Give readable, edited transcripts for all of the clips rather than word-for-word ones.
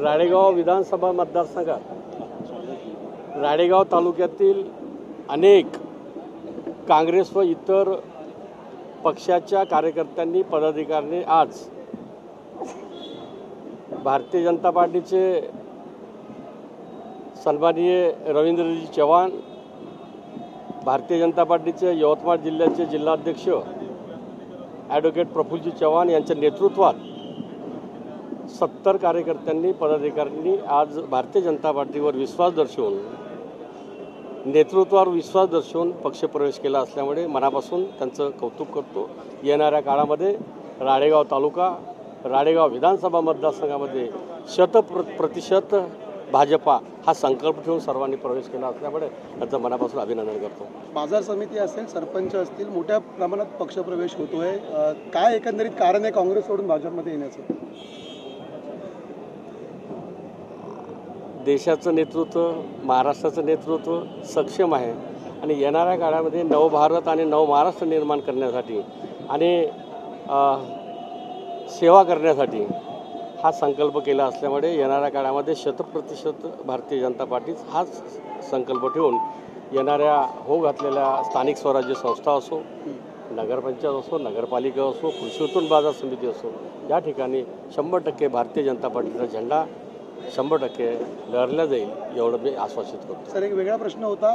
राळेगाव विधानसभा मतदारसंघात राळेगाव तालुक्यातील अनेक काँग्रेस व इतर पक्षाच्या कार्यकर्त्यांनी पदाधिकाऱ्यांनी आज भारतीय जनता पार्टीचे सन्माननीय रवींद्रजी चव्हाण, भारतीय जनता पार्टीचे यवतमाळ जिल्ह्याचे जिल्हाध्यक्ष ॲडव्होकेट प्रफुल्लजी चव्हाण यांच्या नेतृत्वात 70 कार्यकर्त्यांनी पदाधिकाऱ्यांनी आज भारतीय जनता पार्टीवर विश्वास दर्शवून नेतृत्वावर विश्वास दर्शवून पक्षप्रवेश केला असल्यामुळे मनापासून त्यांचं कौतुक करतो। येणाऱ्या काळामध्ये राळेगाव तालुका राळेगाव विधानसभा मतदारसंघामध्ये 100% भाजपा हा संकल्प ठेवून सर्वांनी प्रवेश केला असल्यामुळे त्यांचं मनापासून अभिनंदन करतो। बाजार समिती असेल, सरपंच असतील, मोठ्या प्रमाणात पक्षप्रवेश होतोय, काय एकंदरीत कारण आहे काँग्रेस सोडून भाजपमध्ये येण्याचं? देशाचं नेतृत्व, महाराष्ट्राचं नेतृत्व सक्षम आहे आणि येणाऱ्या काळामध्ये नवभारत आणि नवमहाराष्ट्र निर्माण करण्यासाठी आणि सेवा करण्यासाठी हा संकल्प केला असल्यामुळे येणाऱ्या काळामध्ये 100% भारतीय जनता पार्टीच हाच संकल्प ठेवून येणाऱ्या हो घातलेल्या स्थानिक स्वराज्य संस्था असो, नगरपंचायत असो, नगरपालिका असो, कृषी उत्पन्न बाजार समिती असो, या ठिकाणी 100% भारतीय जनता पार्टीचा झेंडा 100% लहरला जाईल एवढं मी आश्वासित करतो। सर, एक वेगळा प्रश्न होता,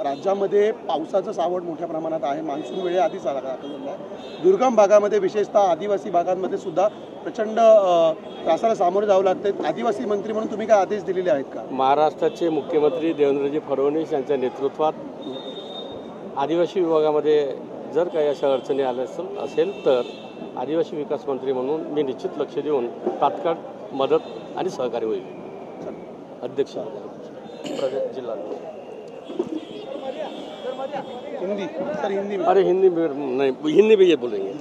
राज्यामध्ये पावसाचं सावट मोठ्या प्रमाणात आहे, मान्सून वेळेआधीच आला आहे, दुर्गम भागामध्ये विशेषतः आदिवासी भागांमध्ये सुद्धा प्रचंड त्रासाला सामोरे जावं लागते। आदिवासी मंत्री म्हणून तुम्ही काय आदेश दिलेले आहेत का? महाराष्ट्राचे मुख्यमंत्री देवेंद्रजी फडणवीस यांच्या नेतृत्वात आदिवासी विभागामध्ये जर काही अशा अडचणी आल्या असेल तर आदिवासी विकास मंत्री म्हणून मी निश्चित लक्ष देऊन तात्काळ मदत आणि सहकार्य होईल। अध्यक्ष जिल्हा हिंदी, सर हिंदी में। अरे हिंदी में नहीं, हिंदी में ये बोलेंगे।